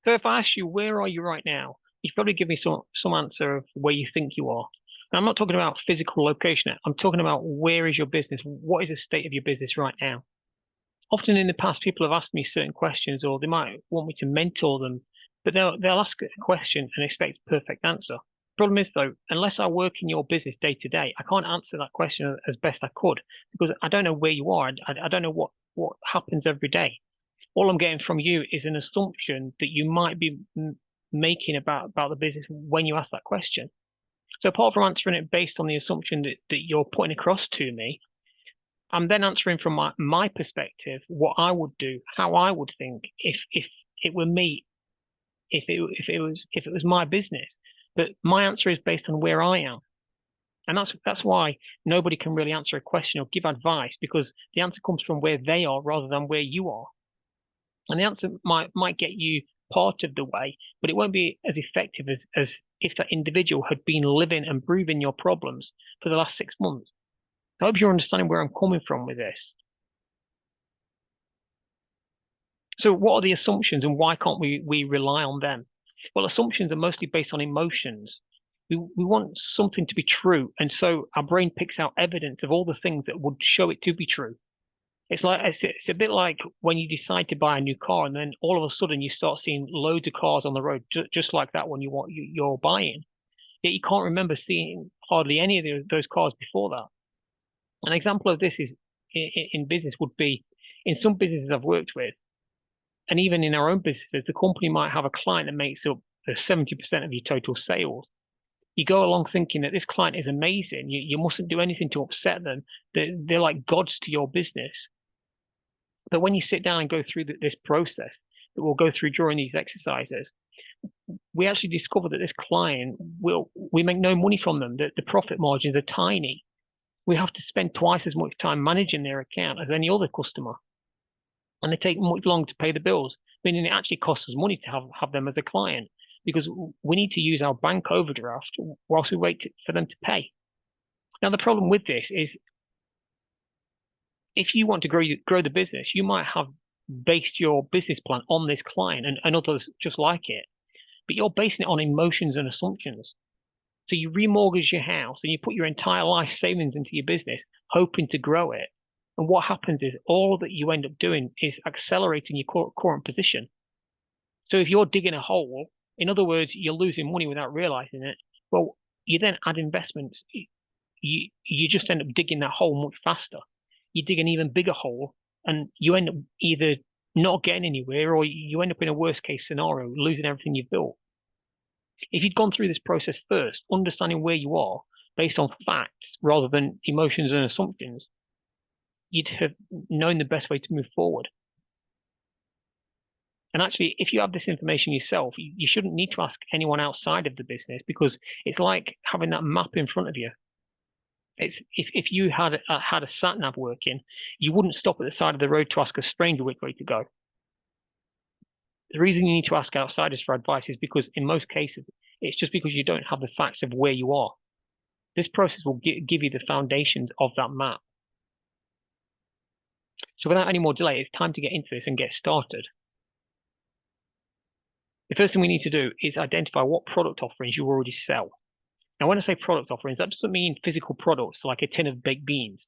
So if I ask you, where are you right now? You probably give me some answer of where you think you are. And I'm not talking about physical location. I'm talking about where is your business? What is the state of your business right now? Often in the past, people have asked me certain questions, or they might want me to mentor them, but they'll ask a question and expect a perfect answer. Problem is though, unless I work in your business day to day, I can't answer that question as best I could because I don't know where you are. I don't know what happens every day. All I'm getting from you is an assumption that you might be making about the business when you ask that question. So apart from answering it based on the assumption that you're putting across to me, I'm then answering from my perspective what I would do, how I would think if it were me, if it was my business. But my answer is based on where I am. And that's why nobody can really answer a question or give advice because the answer comes from where they are rather than where you are. And the answer might get you part of the way, but it won't be as effective as if that individual had been living and breathing your problems for the last 6 months. I hope you're understanding where I'm coming from with this. So what are the assumptions and why can't we rely on them? Well, assumptions are mostly based on emotions. We want something to be true, and so our brain picks out evidence of all the things that would show it to be true. It's a bit like when you decide to buy a new car, and then all of a sudden you start seeing loads of cars on the road, just like that one you're buying. Yet you can't remember seeing hardly any of those cars before that. An example of this is in business would be in some businesses I've worked with, and even in our own businesses, the company might have a client that makes up 70% of your total sales. You go along thinking that this client is amazing. You mustn't do anything to upset them. They're like gods to your business. But when you sit down and go through this process that we'll go through during these exercises, we actually discover that this client we make no money from them, that the profit margins are tiny. We have to spend twice as much time managing their account as any other customer. And they take much longer to pay the bills, meaning it actually costs us money to have them as a client because we need to use our bank overdraft whilst we wait for them to pay. Now, the problem with this is if you want to grow the business, you might have based your business plan on this client and others just like it, but you're basing it on emotions and assumptions. So you remortgage your house and you put your entire life savings into your business, hoping to grow it. And what happens is all that you end up doing is accelerating your current position. So if you're digging a hole, in other words, you're losing money without realizing it. Well, you then add investments. You just end up digging that hole much faster. You dig an even bigger hole, and you end up either not getting anywhere, or you end up in a worst case scenario, losing everything you've built. If you'd gone through this process first, understanding where you are based on facts rather than emotions and assumptions, you'd have known the best way to move forward. And actually, if you have this information yourself, you shouldn't need to ask anyone outside of the business because it's like having that map in front of you. It's if you had a sat nav working, you wouldn't stop at the side of the road to ask a stranger which way to go. The reason you need to ask outsiders for advice is because in most cases, it's just because you don't have the facts of where you are. This process will give you the foundations of that map. So without any more delay, it's time to get into this and get started. The first thing we need to do is identify what product offerings you already sell. Now, when I say product offerings, that doesn't mean physical products like a tin of baked beans.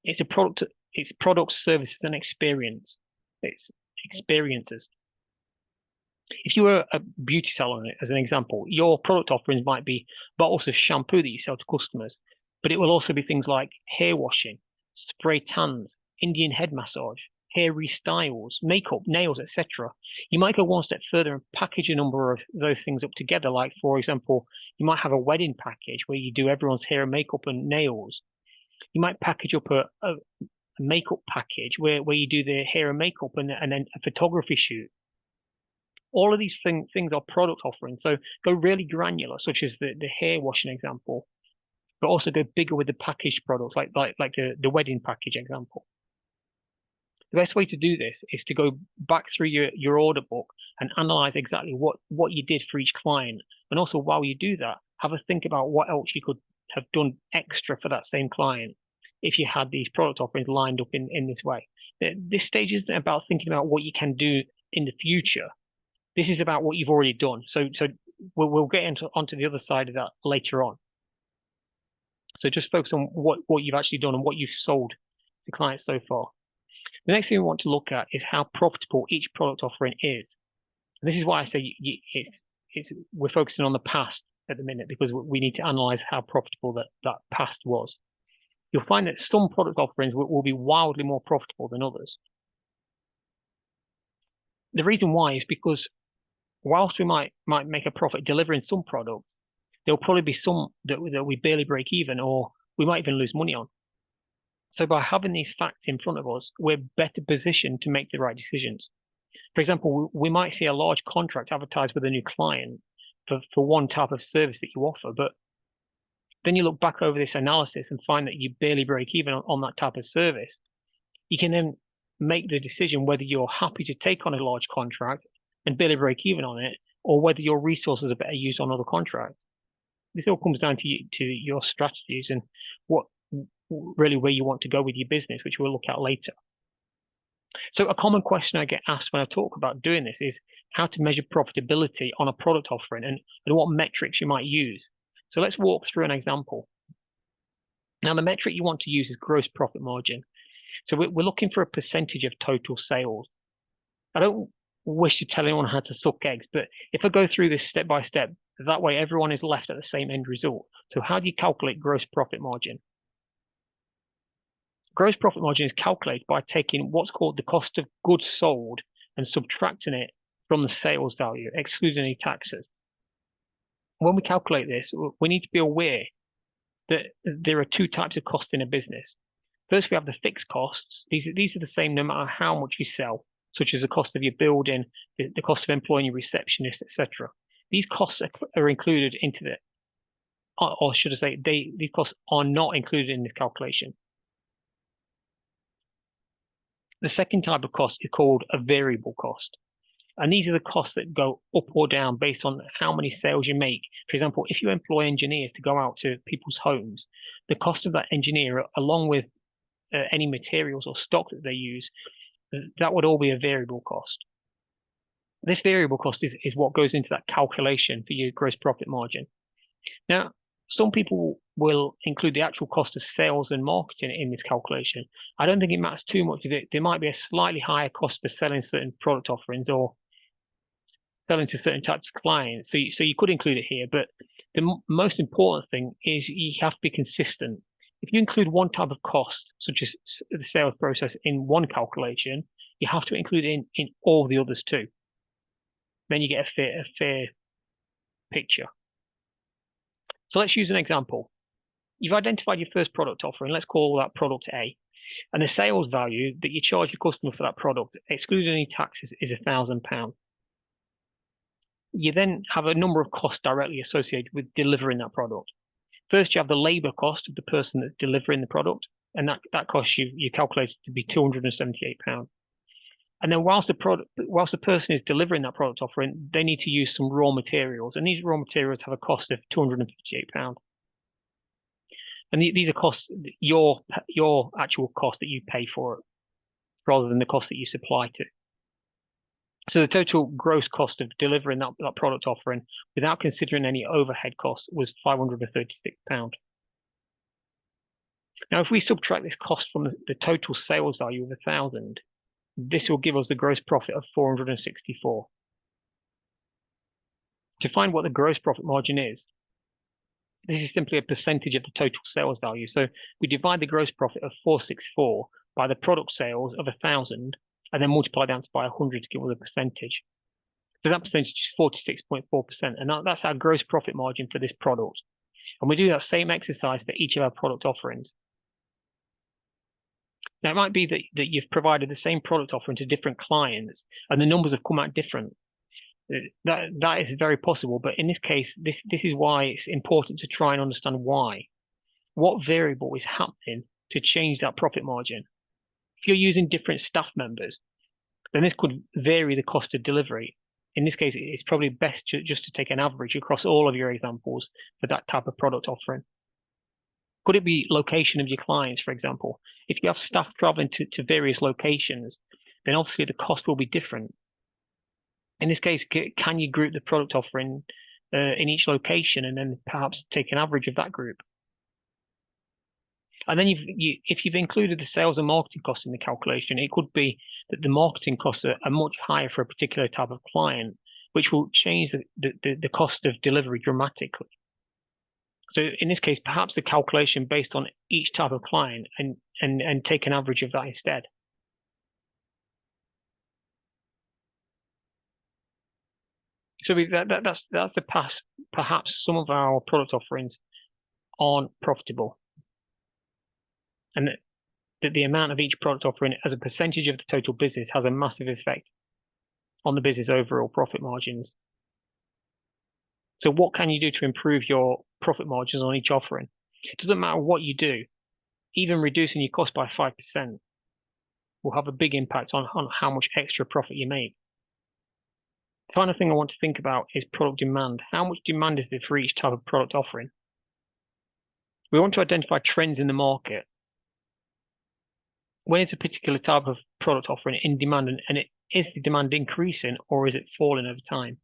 It's products, services, and experience. It's experiences. If you were a beauty salon, as an example, your product offerings might be bottles of shampoo that you sell to customers, but it will also be things like hair washing, spray tans, Indian head massage, hair restyles, makeup, nails, etc. You might go one step further and package a number of those things up together. Like, for example, you might have a wedding package where you do everyone's hair and makeup and nails. You might package up a makeup package where you do their hair and makeup and then a photography shoot. All of these things are product offerings. So go really granular, such as the hair washing example, but also go bigger with the packaged products, like the wedding package example. The best way to do this is to go back through your order book and analyze exactly what you did for each client. And also while you do that, have a think about what else you could have done extra for that same client if you had these product offerings lined up in this way. This stage isn't about thinking about what you can do in the future. This is about what you've already done. So we'll get onto the other side of that later on. So just focus on what you've actually done and what you've sold to clients so far. The next thing we want to look at is how profitable each product offering is. And this is why I say we're focusing on the past at the minute, because we need to analyze how profitable that past was. You'll find that some product offerings will be wildly more profitable than others. The reason why is because whilst we might make a profit delivering some product, there'll probably be some that we barely break even, or we might even lose money on. So by having these facts in front of us, we're better positioned to make the right decisions. For example, we might see a large contract advertised with a new client for one type of service that you offer, but then you look back over this analysis and find that you barely break even on that type of service. You can then make the decision whether you're happy to take on a large contract and barely break even on it, or whether your resources are better used on other contracts. This all comes down to your strategies and what really where you want to go with your business, which we'll look at later. So a common question I get asked when I talk about doing this is how to measure profitability on a product offering and what metrics you might use. So let's walk through an example. Now, the metric you want to use is gross profit margin. So we're looking for a percentage of total sales. I don't wish to tell anyone how to suck eggs, but if I go through this step by step, that way everyone is left at the same end result. So how do you calculate gross profit margin? Gross profit margin is calculated by taking what's called the cost of goods sold and subtracting it from the sales value, excluding any taxes. When we calculate this, we need to be aware that there are two types of cost in a business. First, we have the fixed costs. These are the same no matter how much you sell, such as the cost of your building, the cost of employing your receptionist, etc. These costs are included into the, or should I say, these costs are not included in this calculation. The second type of cost is called a variable cost. And these are the costs that go up or down based on how many sales you make. For example, if you employ engineers to go out to people's homes, the cost of that engineer, along with any materials or stock that they use, that would all be a variable cost. This variable cost is what goes into that calculation for your gross profit margin. Now, some people will include the actual cost of sales and marketing in this calculation. I don't think it matters too much. There might be a slightly higher cost for selling certain product offerings or selling to certain types of clients. So you could include it here, but the most important thing is you have to be consistent. If you include one type of cost, such as the sales process, in one calculation, you have to include it in all the others too. Then you get a fair picture. So let's use an example. You've identified your first product offering. Let's call that product A. And the sales value that you charge your customer for that product, excluding any taxes, is £1,000. You then have a number of costs directly associated with delivering that product. First, you have the labor cost of the person that's delivering the product, and that cost you calculated to be £278. And then whilst the person is delivering that product offering, they need to use some raw materials, and these raw materials have a cost of £258. And these are costs, your actual cost that you pay for it, rather than the cost that you supply to. So the total gross cost of delivering that product offering, without considering any overhead costs, was £536. Now, if we subtract this cost from the total sales value of 1,000, this will give us the gross profit of 464. To find what the gross profit margin is, this is simply a percentage of the total sales value. So we divide the gross profit of 464 by the product sales of 1,000, and then multiply that by 100 to give us a percentage. So that percentage is 46.4%, and that's our gross profit margin for this product. And we do that same exercise for each of our product offerings. Now, it might be that you've provided the same product offering to different clients, and the numbers have come out different. That is very possible, but in this case, this is why it's important to try and understand why. What variable is happening to change that profit margin? If you're using different staff members, then this could vary the cost of delivery. In this case, it's probably best just to take an average across all of your examples for that type of product offering. Could it be location of your clients, for example? If you have staff traveling to various locations, then obviously the cost will be different. In this case, can you group the product offering in each location and then perhaps take an average of that group? And then if you've included the sales and marketing costs in the calculation, it could be that the marketing costs are much higher for a particular type of client, which will change the cost of delivery dramatically. So in this case, perhaps the calculation based on each type of client and take an average of that instead. So that's the past. Perhaps some of our product offerings aren't profitable, and that the amount of each product offering as a percentage of the total business has a massive effect on the business overall profit margins. So what can you do to improve your profit margins on each offering? It doesn't matter what you do, even reducing your cost by 5% will have a big impact on how much extra profit you make. The final thing I want to think about is product demand. How much demand is there for each type of product offering? We want to identify trends in the market. When is a particular type of product offering in demand, and is the demand increasing or is it falling over time?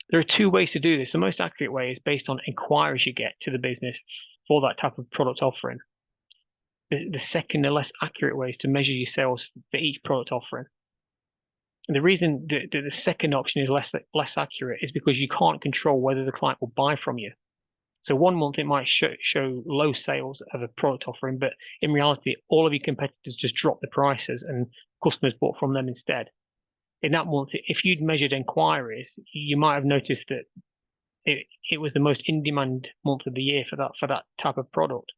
There are two ways to do this. The most accurate way is based on inquiries you get to the business for that type of product offering. The second, the less accurate way is to measure your sales for each product offering. And the reason the second option is less accurate is because you can't control whether the client will buy from you. So one month it might show low sales of a product offering, but in reality, all of your competitors just drop the prices and customers bought from them instead. In that month, if you'd measured inquiries, you might have noticed that it was the most in-demand month of the year for that type of product.